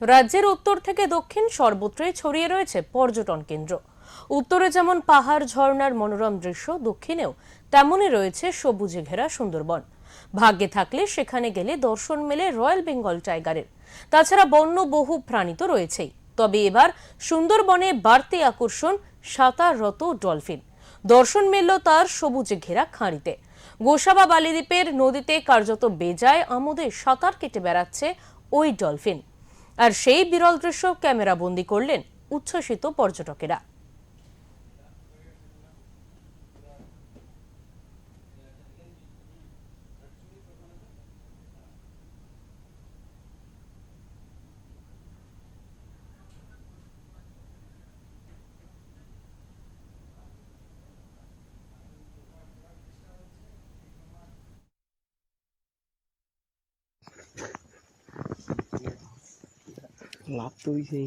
রাজ্যের উত্তর থেকে দক্ষিণ সর্বত্রই ছড়িয়ে রয়েছে পর্যটন কেন্দ্র। উত্তরে যেমন পাহাড় ঝর্ণার মনোরম দৃশ্য, দক্ষিণেও তেমনই রয়েছে সবুজে ঘেরা সুন্দরবন। ভাগ্যে থাকলে সেখানে গেলে দর্শন মেলে রয়্যাল বেঙ্গল টাইগারের। তাছাড়া বন্য বহু প্রাণী তো রয়েছেই, তবে এবার সুন্দরবনে বাড়তি আকর্ষণ সাঁতাররত ডলফিন। দর্শন মিলল তার সবুজে ঘেরা খাঁড়িতে। গোসাবা বালিদ্বীপের নদীতে কার্যত বেজায় আমোদে সাঁতার কেটে বেড়াচ্ছে ওই ডলফিন। আর সেই বিরল দৃশ্য ক্যামেরা বন্দী করলেন উচ্ছ্বসিত পর্যটকেরা। লাভ তো সেই